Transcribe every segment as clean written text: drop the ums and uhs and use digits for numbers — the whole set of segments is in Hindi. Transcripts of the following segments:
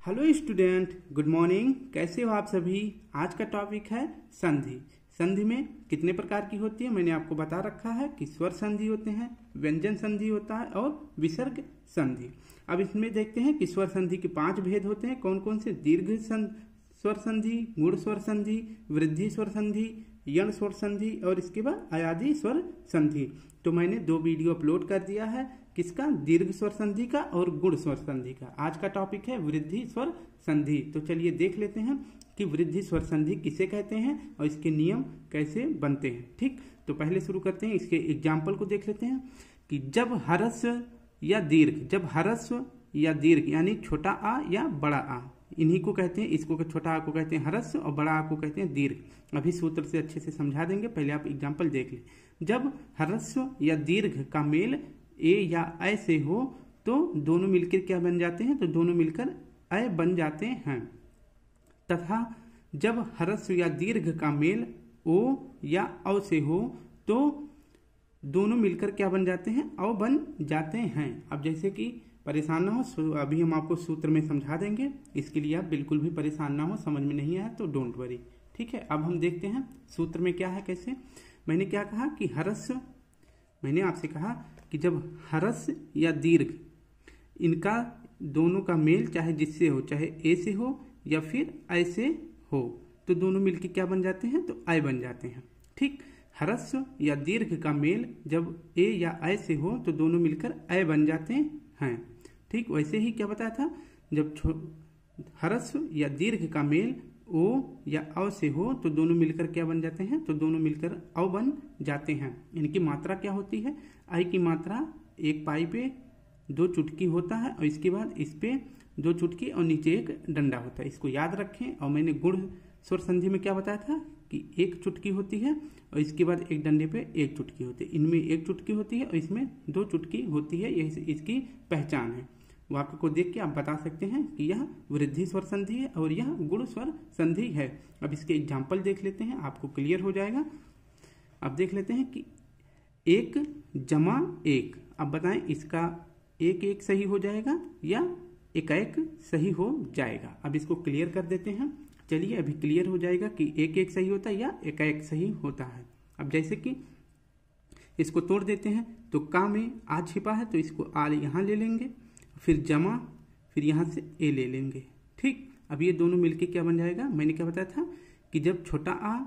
Hello student, good morning. कैसे हो आप सभी। आज का टॉपिक है संधि। संधि में कितने प्रकार की होती है मैंने आपको बता रखा है कि स्वर संधि होते हैं, व्यंजन संधि होता है और विसर्ग संधि। अब इसमें देखते हैं कि स्वर संधि के 5 भेद होते हैं। कौन कौन से? दीर्घ स्वर संधि, गुण स्वर संधि, वृद्धि स्वर संधि, यण स्वर संधि और इसके बाद अयादी स्वर संधि। तो मैंने 2 वीडियो अपलोड कर दिया है। किसका? दीर्घ स्वर संधि का और गुण स्वर संधि का। आज का टॉपिक है वृद्धि स्वर संधि। तो चलिए देख लेते हैं कि वृद्धि स्वर संधि किसे कहते हैं और इसके नियम कैसे बनते हैं। ठीक, तो पहले शुरू करते हैं। इसके एग्जाम्पल को देख लेते हैं कि जब ह्रस्व या दीर्घ यानी छोटा आ या बड़ा आ, इन्हीं को कहते हैं। इसको छोटा आ को कहते हैं ह्रस्व और बड़ा आ को कहते हैं दीर्घ। अभी सूत्र से अच्छे से समझा देंगे, पहले आप एग्जाम्पल देख लें। जब ह्रस्व या दीर्घ का मेल ए या ऐ से हो तो दोनों मिलकर क्या बन जाते हैं? तो दोनों मिलकर ऐ बन जाते हैं। तथा जब ह्रस्व या दीर्घ का मेल ओ या औ से हो तो दोनों मिलकर क्या बन जाते हैं? औ बन जाते हैं। अब जैसे कि परेशान ना हो, अभी हम आपको सूत्र में समझा देंगे, इसके लिए आप बिल्कुल भी परेशान ना हो। समझ में नहीं आया तो डोंट वरी। ठीक है, अब हम देखते हैं सूत्र में क्या है, कैसे। मैंने क्या कहा कि ह्रस्व, मैंने आपसे कहा कि जब ह्रस्व या दीर्घ इनका दोनों का मेल चाहे जिससे हो, चाहे ए से हो या फिर ऐ से हो, तो दोनों मिलकर क्या बन जाते हैं? तो ऐ बन जाते हैं। ठीक, ह्रस्व या दीर्घ का मेल जब ए या ऐ से हो तो दोनों मिलकर ऐ बन जाते हैं। ठीक, वैसे ही क्या बताया था, जब ह्रस्व या दीर्घ का मेल ओ या औ से हो तो दोनों मिलकर क्या बन जाते हैं? तो दोनों मिलकर औ बन जाते हैं। इनकी मात्रा क्या होती है? आई की मात्रा एक पाई पे 2 चुटकी होता है और इसके बाद इस पे 2 चुटकी और नीचे एक डंडा होता है। इसको याद रखें। और मैंने गुण स्वर संधि में क्या बताया था कि 1 चुटकी होती है और इसके बाद एक डंडे पे 1 चुटकी होती है। इनमें 1 चुटकी होती है और इसमें 2 चुटकी होती है। यही इसकी पहचान है। वाक्य को देख के आप बता सकते हैं कि यह वृद्धि स्वर संधि है और यह गुण स्वर संधि है। अब इसके एग्जाम्पल देख लेते हैं, आपको क्लियर हो जाएगा। अब देख लेते हैं कि 1 जमा 1। अब बताएं इसका 1 सही हो जाएगा या 1 सही हो जाएगा। अब इसको क्लियर कर देते हैं। चलिए अभी क्लियर हो जाएगा कि 1 सही होता है या 1 सही होता है। अब जैसे कि इसको तोड़ देते हैं तो का में आ छिपा है तो इसको आ यहाँ ले लेंगे, फिर जमा, फिर यहाँ से ए ले लेंगे। ठीक, अब ये दोनों मिलके क्या बन जाएगा? मैंने क्या बताया था कि जब छोटा आ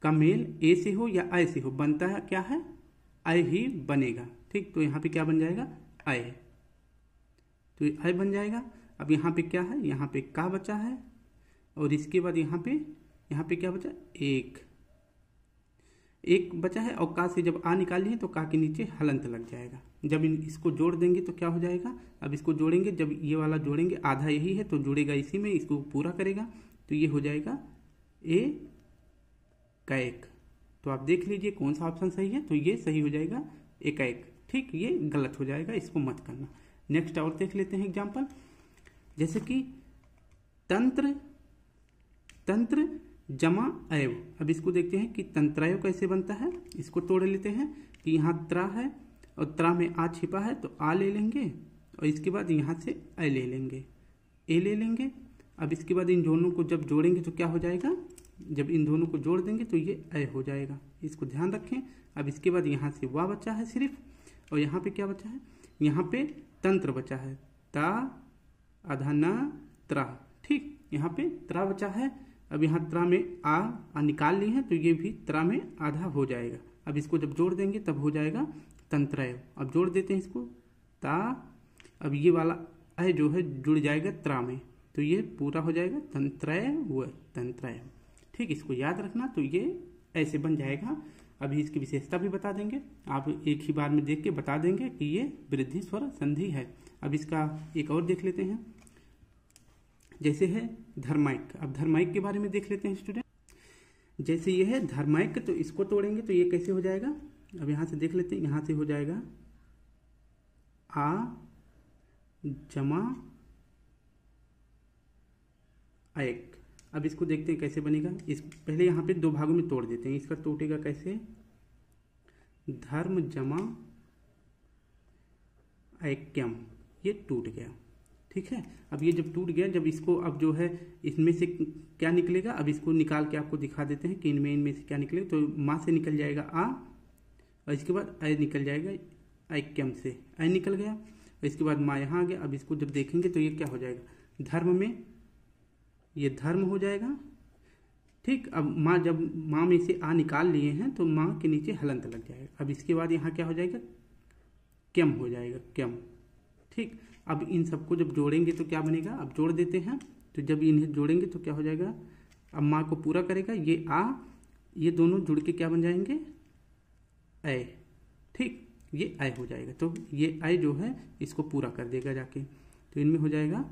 का मेल ए से हो या ऐ से हो, बनता है क्या है? ऐ ही बनेगा। ठीक, तो यहाँ पे क्या बन जाएगा? ऐ। तो ऐ बन जाएगा। अब यहाँ पे क्या है? यहाँ पे का बचा है और इसके बाद यहाँ पे क्या बचा? 1 बचा है और का से जब आ निकाली है तो का के नीचे हलंत लग जाएगा। जब इसको जोड़ देंगे तो क्या हो जाएगा? अब इसको जोड़ेंगे, जब ये वाला जोड़ेंगे, आधा यही है तो जुड़ेगा इसी में, इसको पूरा करेगा तो ये हो जाएगा ए का 1। तो आप देख लीजिए कौन सा ऑप्शन सही है। तो ये सही हो जाएगा 1। ठीक, ये गलत हो जाएगा, इसको मत करना। नेक्स्ट और देख लेते हैं एग्जाम्पल। जैसे कि तंत्र जमा अयव। अब इसको देखते हैं कि तंत्रायव कैसे बनता है। इसको तोड़ लेते हैं कि यहाँ त्रा है और त्रा में आ छिपा है तो आ ले लेंगे और इसके बाद यहाँ से ए ले लेंगे। अब इसके बाद इन दोनों को जब जोड़ेंगे तो क्या हो जाएगा? जब इन दोनों को जोड़ देंगे तो ये ए हो जाएगा। इसको ध्यान रखें। अब इसके बाद यहाँ से वा बचा है सिर्फ, और यहाँ पे क्या बचा है? यहाँ पे तंत्र बचा है, ता आधा ना त्रा। ठीक, यहाँ पे त्रा बचा है। अब यहाँ त्रा में आ निकाल ली है तो ये भी त्रा में आधा हो जाएगा। अब इसको जब जोड़ देंगे तब हो जाएगा तंत्रय। अब जोड़ देते हैं इसको ता। अब ये वाला अय जो है जुड़ जाएगा त्रा में तो ये पूरा हो जाएगा तंत्रय। ठीक, इसको याद रखना। तो ये ऐसे बन जाएगा। अभी इसकी विशेषता भी बता देंगे, आप एक ही बार में देख के बता देंगे कि ये वृद्धि स्वर संधि है। अब इसका एक और देख लेते हैं, जैसे है धर्माइक। अब धर्माइक के बारे में देख लेते हैं स्टूडेंट। जैसे ये है धर्माइक तो इसको तोड़ेंगे तो ये कैसे हो जाएगा? अब यहाँ से देख लेते हैं, यहाँ से हो जाएगा आ जमा 1। अब इसको देखते हैं कैसे बनेगा। इस पहले यहाँ पे 2 भागों में तोड़ देते हैं। इसका टूटेगा कैसे? धर्म जमा ऐक्यम, ये टूट गया। ठीक है। अब ये जब टूट गया, जब इसको अब जो है इसमें से क्या निकलेगा, अब इसको निकाल के आपको दिखा देते हैं कि इनमें से क्या निकलेगा। तो माँ से निकल जाएगा आ, और इसके बाद ऐ निकल जाएगा, ऐक्यम से ऐ निकल गया, और इसके बाद माँ यहाँ आ गया। अब इसको जब देखेंगे तो ये क्या हो जाएगा, धर्म में ये धर्म हो जाएगा, ठीक। अब माँ, जब माँ में से आ निकाल लिए हैं तो माँ के नीचे हलंत लग जाएगा। अब इसके बाद यहाँ क्या हो जाएगा, क्यम हो जाएगा, क्यम, ठीक। अब इन सबको जब जोड़ेंगे तो क्या बनेगा, अब जोड़ देते हैं। तो जब इन्हें जोड़ेंगे तो क्या हो जाएगा, अब माँ को पूरा करेगा, ये आ, ये दोनों जुड़ के क्या बन जाएंगे, ऐ, ठीक, ये ऐ हो जाएगा। तो ये ऐ जो है इसको पूरा कर देगा जाके, तो इनमें हो जाएगा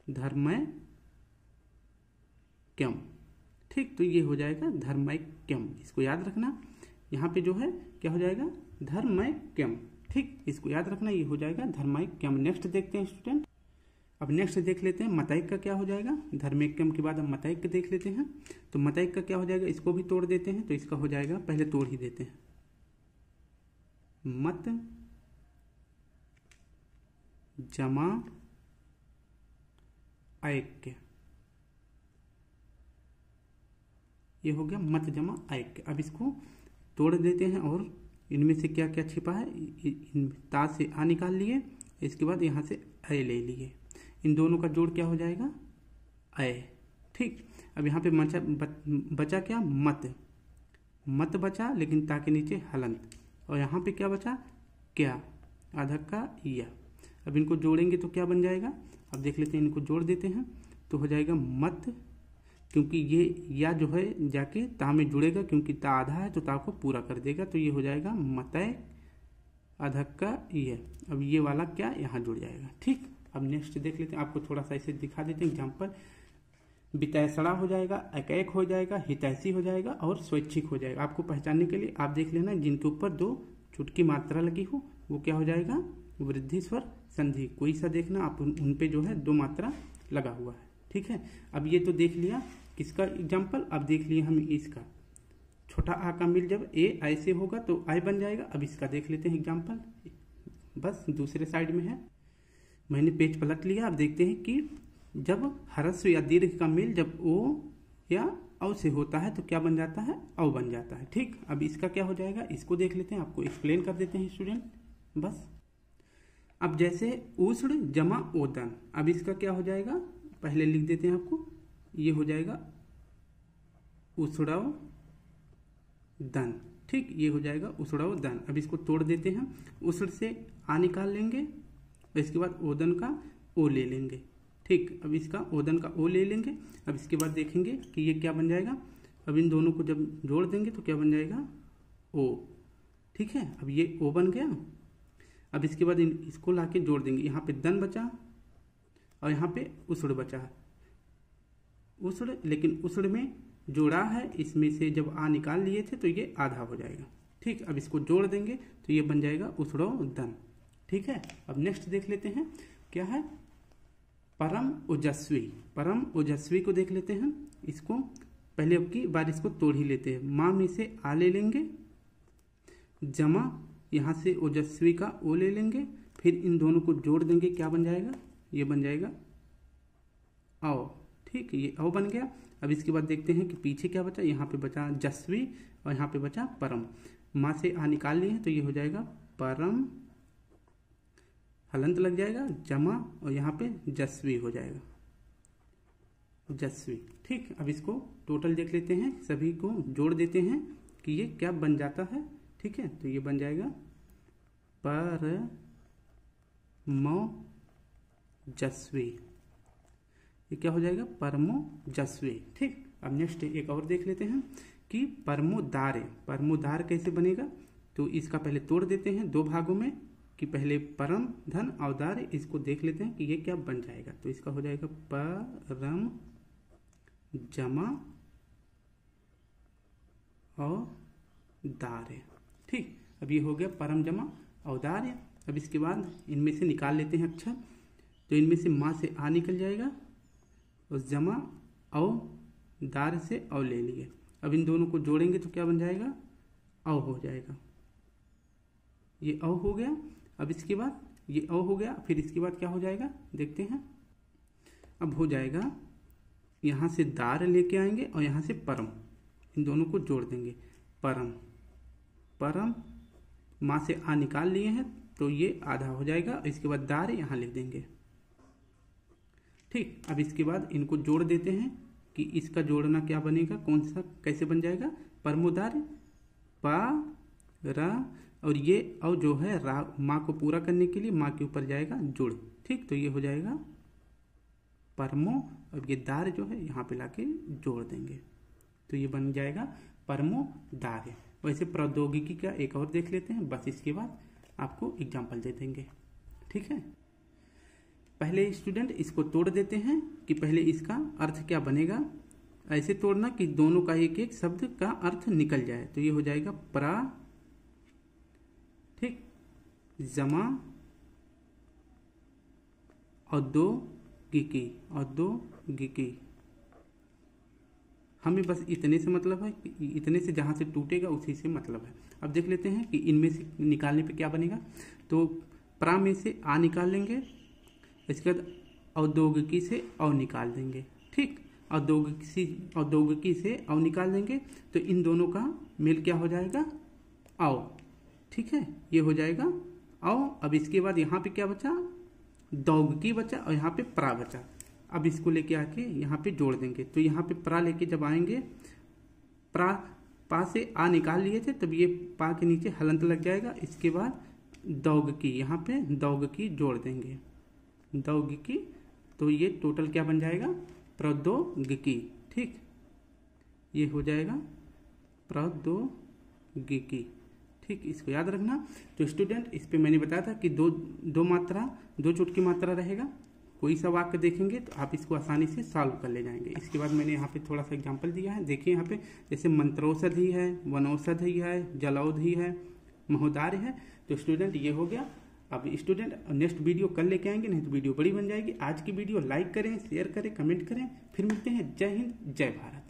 धर्मय क्यम, ठीक। तो ये हो जाएगा धर्मय क्यम, इसको याद रखना। यहाँ पे जो है क्या हो जाएगा, धर्मय क्यम, ठीक, इसको याद रखना, ये हो जाएगा धर्मय क्यम। नेक्स्ट देखते हैं स्टूडेंट, अब नेक्स्ट देख लेते हैं मतैक का क्या हो जाएगा। धर्मैक्यम के बाद हम मतैक देख लेते हैं। तो मतैक का क्या हो जाएगा, इसको भी तोड़ देते हैं। तो इसका हो जाएगा, पहले तोड़ ही देते हैं, मत जमा ऐक्य, ये हो गया मत जमा ऐक्य। अब इसको तोड़ देते हैं और इनमें से क्या क्या छिपा है, ता से आ निकाल लिए, इसके बाद यहाँ से ऐ ले लिए, इन दोनों का जोड़ क्या हो जाएगा, ऐ, ठीक। अब यहाँ पे बचा क्या, मत, मत बचा, लेकिन ता के नीचे हलंत, और यहाँ पे क्या बचा, क्या, आधक का या। अब इनको जोड़ेंगे तो क्या बन जाएगा, अब देख लेते हैं, इनको जोड़ देते हैं तो हो जाएगा मत, क्योंकि ये या जो है जाके ता में जुड़ेगा, क्योंकि ता आधा है तो ता को पूरा कर देगा, तो ये हो जाएगा मतय अधक का ये। अब ये वाला क्या यहाँ जुड़ जाएगा, ठीक। अब नेक्स्ट देख लेते हैं, आपको थोड़ा सा इसे दिखा देते हैं एग्जाम्पल। बितैसड़ा हो जाएगा, एकैक हो जाएगा, हितैषी हो जाएगा और स्वैच्छिक हो जाएगा। आपको पहचानने के लिए आप देख लेना, जिनके ऊपर दो चुटकी मात्रा लगी हो वो क्या हो जाएगा, वृद्धि स्वर संधि। कोई सा देखना आप, उन पे जो है दो मात्रा लगा हुआ है, ठीक है। अब ये तो देख लिया किसका एग्जाम्पल, अब देख लिया हम इसका, छोटा आ का मिल जब ए ऐसे होगा तो आई बन जाएगा। अब इसका देख लेते हैं एग्जाम्पल, बस दूसरे साइड में है, मैंने पेज पलट लिया। अब देखते हैं कि जब ह्रस्व या दीर्घ का मेल जब ओ या औ से होता है तो क्या बन जाता है, औ बन जाता है, ठीक। अब इसका क्या हो जाएगा, इसको देख लेते हैं, आपको एक्सप्लेन कर देते हैं स्टूडेंट, बस। अब जैसे उष्ण जमा ओदन, अब इसका क्या हो जाएगा, पहले लिख देते हैं आपको, ये हो जाएगा उष्णव दन, ठीक, ये हो जाएगा उष्णव दन। अब इसको तोड़ देते हैं, उष्ण से आ निकाल लेंगे, इसके बाद ओदन का ओ ले लेंगे, ठीक। अब इसका ओदन का ओ ले लेंगे। अब इसके बाद देखेंगे कि ये क्या बन जाएगा, अब इन दोनों को जब जोड़ देंगे तो क्या बन जाएगा, ओ, ठीक है। अब ये ओ बन गया। अब इसके बाद इसको लाके जोड़ देंगे, यहाँ पे दन बचा और यहाँ पे उष्ण बचा, उष्ण, लेकिन उष्ण में जोड़ा है, इसमें से जब आ निकाल लिए थे तो ये आधा हो जाएगा, ठीक। अब इसको जोड़ देंगे तो ये बन जाएगा उष्णो दन, ठीक है। अब नेक्स्ट देख लेते हैं क्या है, परम ओजस्वी। परम ओजस्वी को देख लेते हैं, इसको पहले अब की बार इसको तोड़ ही लेते हैं। माँ में से आ ले लेंगे, जमा यहाँ से ओजस्वी का ओ ले लेंगे, फिर इन दोनों को जोड़ देंगे, क्या बन जाएगा, ये बन जाएगा औ, ठीक, ये औ बन गया। अब इसके बाद देखते हैं कि पीछे क्या बचा, यहाँ पे बचा जस्वी और यहाँ पे बचा परम। माँ से आ निकाल लिए हैं तो ये हो जाएगा परम, हलंत लग जाएगा, जमा और यहाँ पे जस्वी हो जाएगा, जस्वी, ठीक। अब इसको टोटल देख लेते हैं, सभी को जोड़ देते हैं कि ये क्या बन जाता है, ठीक है। तो ये बन जाएगा पर मो जस्वी, ये क्या हो जाएगा, परमो जस्वी, ठीक। अब नेक्स्ट एक और देख लेते हैं कि परमोदार्य। परमोदार्य कैसे बनेगा, तो इसका पहले तोड़ देते हैं दो भागों में, कि पहले परम धन औदार्य, इसको देख लेते हैं कि ये क्या बन जाएगा। तो इसका हो जाएगा परम जमा औदार्य, ठीक। अब ये हो गया परम जमा औदार्य। अब इसके बाद इनमें से निकाल लेते हैं अक्षर, तो इनमें से माँ से आ निकल जाएगा और जमा औ दार से औ ले लिए। अब इन दोनों को जोड़ेंगे तो क्या बन जाएगा, औ हो जाएगा, ये औ हो गया। अब इसके बाद ये अ हो गया। फिर इसके बाद क्या हो जाएगा देखते हैं। अब हो जाएगा, यहाँ से दार लेके आएंगे और यहाँ से परम, इन दोनों को जोड़ देंगे। परम, परम, माँ से आ निकाल लिए हैं तो ये आधा हो जाएगा। इसके बाद दार यहाँ लिख देंगे। ठीक, अब इसके बाद इनको जोड़ देते हैं कि इसका जोड़ना क्या बनेगा, कौन सा कैसे बन जाएगा। परमोदार, पा रा, और ये और जो है रा माँ को पूरा करने के लिए माँ के ऊपर जाएगा जुड़। ठीक, तो ये हो जाएगा परमो, और ये दार जो है यहाँ पे लाके जोड़ देंगे तो ये बन जाएगा परमोदार्य। वैसे प्रौद्योगिकी का एक और देख लेते हैं, बस इसके बाद आपको एग्जाम्पल दे देंगे। ठीक है, पहले स्टूडेंट इसको तोड़ देते हैं कि पहले इसका अर्थ क्या बनेगा। ऐसे तोड़ना कि दोनों का एक एक शब्द का अर्थ निकल जाए। तो ये हो जाएगा प्रा, ठीक, जमा, औद्योगिकी, औद्योगिकी। हमें बस इतने से मतलब है, इतने से जहाँ से टूटेगा उसी से मतलब है। अब देख लेते हैं कि इनमें से निकालने पे क्या बनेगा। तो प्रा में से आ निकाल लेंगे, इसके बाद औद्योगिकी से औ निकाल देंगे। ठीक, औद्योगिकी से औ निकाल देंगे तो इन दोनों का मेल क्या हो जाएगा, औ। ठीक है, ये हो जाएगा औ। अब इसके बाद यहाँ पे क्या बचा, दौगकी बचा और यहाँ पे प्रा बचा। अब इसको लेके आके यहाँ पे जोड़ देंगे। तो यहाँ पे प्रा लेके जब आएंगे, प्रा पा से आ निकाल लिए थे तब ये पा के नीचे हलंत लग जाएगा। इसके बाद दौगकी, यहाँ पे दौगकी जोड़ देंगे, दौगकी। तो ये टोटल क्या बन जाएगा, प्रौद्योगिकी। ठीक, ये हो जाएगा प्रौद्योगिकी। ठीक, इसको याद रखना। तो स्टूडेंट इस पे मैंने बताया था कि दो चोट की मात्रा रहेगा। कोई सा वाक्य देखेंगे तो आप इसको आसानी से सॉल्व कर ले जाएंगे। इसके बाद मैंने यहाँ पे थोड़ा सा एग्जांपल दिया है, देखिए यहाँ पे जैसे मंत्रोषधि है, वनौषधि है, जलौधि है, महोदार्य है। तो स्टूडेंट ये हो गया। अब स्टूडेंट नेक्स्ट वीडियो कल लेके आएंगे, नहीं तो वीडियो बड़ी बन जाएगी। आज की वीडियो लाइक करें, शेयर करें, कमेंट करें। फिर मिलते हैं। जय हिंद, जय भारत।